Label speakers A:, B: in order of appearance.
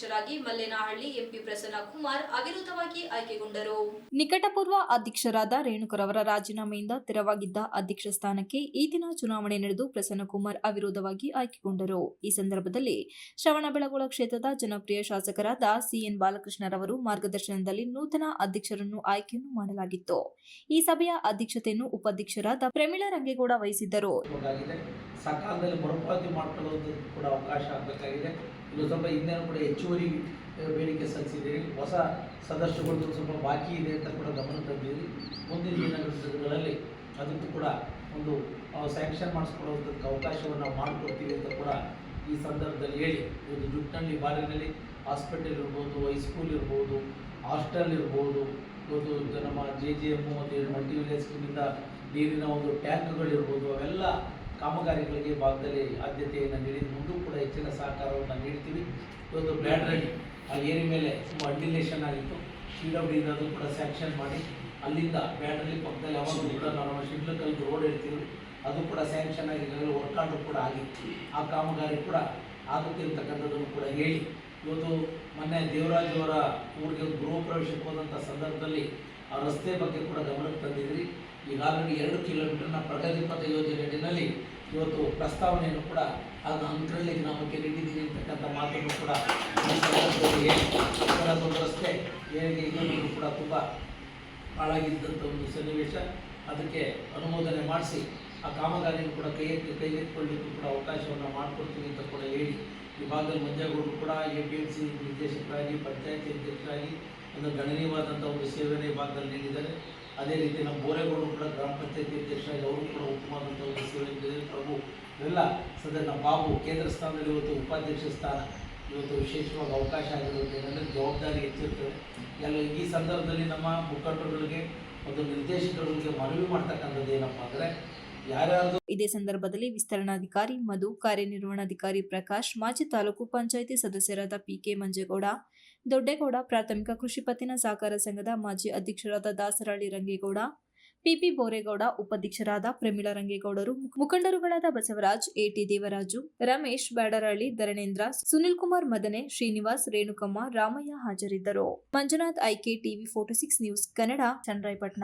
A: ಅಧ್ಯಕ್ಷರಾಗಿ ಮಲ್ಲೇನಹಳ್ಳಿ ಎಂಪಿ ಪ್ರಸನ್ನ ಕುಮಾರ್ ಅವಿರೋಧವಾಗಿ ಆಯ್ಕೆಗೊಂಡರು.
B: ನಿಕಟಪೂರ್ವ ಅಧ್ಯಕ್ಷರಾದ ರೇಣುಕರವರ ರಾಜೀನಾಮೆಯಿಂದ ತೆರವಾಗಿದ್ದ ಅಧ್ಯಕ್ಷ ಸ್ಥಾನಕ್ಕೆ ಈ ದಿನ ಚುನಾವಣೆ ನಡೆದು ಪ್ರಸನ್ನಕುಮಾರ್ ಅವಿರೋಧವಾಗಿ ಆಯ್ಕೆಗೊಂಡರು. ಈ ಸಂದರ್ಭದಲ್ಲಿ ಶ್ರವಣಬೆಳಗೊಳ ಕ್ಷೇತ್ರದ ಜನಪ್ರಿಯ ಶಾಸಕರಾದ ಸಿಎನ್ ಬಾಲಕೃಷ್ಣರವರು ಮಾರ್ಗದರ್ಶನದಲ್ಲಿ ನೂತನ ಅಧ್ಯಕ್ಷರನ್ನು ಆಯ್ಕೆಯನ್ನು ಮಾಡಲಾಗಿತ್ತು. ಈ ಸಭೆಯ ಅಧ್ಯಕ್ಷತೆಯನ್ನು ಉಪಾಧ್ಯಕ್ಷರಾದ ಪ್ರಮೀಳಾ ರಂಗೇಗೌಡ ವಹಿಸಿದ್ದರು.
C: ಸಕಾಲದಲ್ಲಿ ಮರುಪಾವತಿ ಮಾಡಿಕೊಳ್ಳುವುದಕ್ಕೆ ಕೂಡ ಅವಕಾಶ ಆಗಬೇಕಾಗಿದೆ. ಇದು ಸ್ವಲ್ಪ ಇನ್ನೇನು ಕೂಡ ಹೆಚ್ಚುವರಿ ಬೇಡಿಕೆ ಸಲ್ಲಿಸಿದ್ದೀರಿ. ಹೊಸ ಸದಸ್ಯಗಳು ಸ್ವಲ್ಪ ಬಾಕಿ ಇದೆ ಅಂತ ಕೂಡ ಗಮನ ತಂದಿದ್ದೀರಿ. ಮುಂದಿನ ದಿನಗಳಲ್ಲಿ ಅದಕ್ಕೂ ಕೂಡ ಒಂದು ಸ್ಯಾಂಕ್ಷನ್ ಮಾಡಿಸ್ಕೊಳ್ಳೋದಕ್ಕೆ ಅವಕಾಶವನ್ನು ಮಾಡಿಕೊಡ್ತೀವಿ ಅಂತ ಕೂಡ ಈ ಸಂದರ್ಭದಲ್ಲಿ ಹೇಳಿ, ಒಂದು ಜುಟ್ಟಿನಲ್ಲಿ ಬಾರಿನಲ್ಲಿ ಹಾಸ್ಪಿಟಲ್ ಇರ್ಬೋದು, ಹೈಸ್ಕೂಲ್ ಇರ್ಬೋದು, ಹಾಸ್ಟೆಲ್ ಇರ್ಬೋದು, ಇವತ್ತು ನಮ್ಮ JJM ಮತ್ತು ಮಲ್ಟಿ ವಿಲೇಜ್ ಸ್ಕೀಮಿಂದ ನೀರಿನ ಒಂದು ಟ್ಯಾಂಕ್ಗಳಿರ್ಬೋದು, ಅವೆಲ್ಲ ಕಾಮಗಾರಿಗಳಿಗೆ ಭಾಗದಲ್ಲಿ ಆದ್ಯತೆಯನ್ನು ನೀಡಿ ಮುಂದೂ ಕೂಡ ಹೆಚ್ಚಿನ ಸಹಕಾರವನ್ನು ನೀಡ್ತೀವಿ. ಇವತ್ತು ಬ್ಲ್ಯಾಡ್ರಲ್ಲಿ ಆ ಏರಿ ಮೇಲೆ ತುಂಬ ಅಡ್ಡಿಲೇಷನ್ ಆಗಿತ್ತು. PWD ಅದು ಕೂಡ ಸ್ಯಾಂಕ್ಷನ್ ಮಾಡಿ ಅಲ್ಲಿಂದ ಬ್ಲ್ಯಾಡ್ರಲ್ಲಿ ಪಕ್ಕದಲ್ಲಿ ಯಾವಾಗಲೂ ಕೂಡ ನಾವು ಶಿಡ್ಲಕಲ್ ರೋಡ್ ಹೇಳ್ತೀವಿ, ಅದು ಕೂಡ ಸ್ಯಾಂಕ್ಷನ್ ಆಗಿ ವರ್ಕ್ ಆರ್ಡರ್ ಕೂಡ ಆಗಿತ್ತು. ಆ ಕಾಮಗಾರಿ ಕೂಡ ಆಗುತ್ತೆ ಅಂತಕ್ಕಂಥದ್ದನ್ನು ಕೂಡ ಹೇಳಿ, ಇವತ್ತು ಮೊನ್ನೆ ದೇವರಾಜ್ ಅವರ ಊರಿಗೆ ಗೃಹ ಪ್ರವೇಶಕ್ಕೆ ಹೋದಂಥ ಸಂದರ್ಭದಲ್ಲಿ ಆ ರಸ್ತೆ ಬಗ್ಗೆ ಕೂಡ ಗಮನಕ್ಕೆ ತಂದಿದ್ರಿ. ಈಗ ಆಲ್ರೆಡಿ 2 ಕಿಲೋಮೀಟರ್ನ ಪ್ರಗತಿ ಪಥ ಯೋಜನೆಯಲ್ಲಿ ಇವತ್ತು ಪ್ರಸ್ತಾವನೆಯನ್ನು ಕೂಡ ಅದು ಅಂಕರಳ್ಳಿ ಗ್ರಾಮಕ್ಕೆ ನೀಡಿದ್ದೀರಿ ಅಂತಕ್ಕಂಥ ಮಾತನ್ನು ಕೂಡ ಈ ಸಂದರ್ಭದಲ್ಲಿ ಹೇಳಿ, ರಸ್ತೆ ಏನಿಗೆ ಇನ್ನೊಂದು ಕೂಡ ತುಂಬ ಹಾಳಾಗಿದ್ದಂಥ ಒಂದು ಸನ್ನಿವೇಶ, ಅದಕ್ಕೆ ಅನುಮೋದನೆ ಮಾಡಿಸಿ ಆ ಕಾಮಗಾರಿಯನ್ನು ಕೂಡ ಕೈಗೆತ್ತಿಕೊಳ್ಳಲಿಕ್ಕೂ ಕೂಡ ಅವಕಾಶವನ್ನು ಮಾಡಿಕೊಡ್ತೀವಿ ಅಂತ ಕೂಡ ಹೇಳಿ, ಈ ಭಾಗದಲ್ಲಿ ಮಂಜೇಗೌಡರು ಕೂಡ APMC ನಿರ್ದೇಶಕರಾಗಿ, ಪಂಚಾಯತಿ ಅಧ್ಯಕ್ಷರಾಗಿ ಒಂದು ಗಣನೀಯವಾದಂಥ ಒಂದು ಸೇವೆಯನ್ನು ಈ ಭಾಗದಲ್ಲಿ ನೀಡಿದ್ದಾರೆ. ಅದೇ ರೀತಿ ನಮ್ಮ ಬೋರೇಗೌಡರು ಕೂಡ ಗ್ರಾಮ ಪಂಚಾಯತಿ ಅಧ್ಯಕ್ಷರಾಗಿ ಅವರು ಕೂಡ ಉತ್ತಮವಾದಂಥ ಒಂದು ಸೇವೆ ನೀಡಿದ್ದಾರೆ. ಪ್ರಭು ಇವೆಲ್ಲ ನಮ್ಮ ಬಾಬು ಕೇಂದ್ರ ಸ್ಥಾನದಲ್ಲಿ ಇವತ್ತು ಉಪಾಧ್ಯಕ್ಷ ಸ್ಥಾನ ಇವತ್ತು ವಿಶೇಷವಾಗಿ ಅವಕಾಶ ಆಗಿರುವುದು ಏನಂದರೆ ಜವಾಬ್ದಾರಿ ಹೆಚ್ಚಿರ್ತದೆ. ಎಲ್ಲ ಈ ಸಂದರ್ಭದಲ್ಲಿ ನಮ್ಮ ಮುಖಂಡರುಗಳಿಗೆ ಮತ್ತು ನಿರ್ದೇಶಕರುಗಳಿಗೆ ಮನವಿ ಮಾಡ್ತಕ್ಕಂಥದ್ದು ಏನಪ್ಪ ಅಂದರೆ, ಯಾರ್ಯಾರು
B: ಇದೇ ಸಂದರ್ಭದಲ್ಲಿ ವಿಸ್ತರಣಾಧಿಕಾರಿ ಮಧು, ಕಾರ್ಯನಿರ್ವಹಣಾಧಿಕಾರಿ ಪ್ರಕಾಶ್, ಮಾಜಿ ತಾಲೂಕು ಪಂಚಾಯಿತಿ ಸದಸ್ಯರಾದ PK ಮಂಜೇಗೌಡ, ದೊಡ್ಡೇಗೌಡ, ಪ್ರಾಥಮಿಕ ಕೃಷಿ ಪತ್ತಿನ ಸಹಕಾರ ಸಂಘದ ಮಾಜಿ ಅಧ್ಯಕ್ಷರಾದ ದಾಸರಳ್ಳಿ ರಂಗೇಗೌಡ, PP ಬೋರೇಗೌಡ, ಉಪಾಧ್ಯಕ್ಷರಾದ ಪ್ರಮೀಳಾ ರಂಗೇಗೌಡರು, ಮುಖಂಡರುಗಳಾದ ಬಸವರಾಜ್, AT ದೇವರಾಜು, ರಮೇಶ್ ಬ್ಯಾಡರಹಳ್ಳಿ, ಧರಣೇಂದ್ರ, ಸುನಿಲ್ ಕುಮಾರ್ ಮದನೆ, ಶ್ರೀನಿವಾಸ್, ರೇಣುಕಮ್ಮ, ರಾಮಯ್ಯ ಹಾಜರಿದ್ದರು. Manjunath, IK TV 46 news Kannada, Channarayapatna.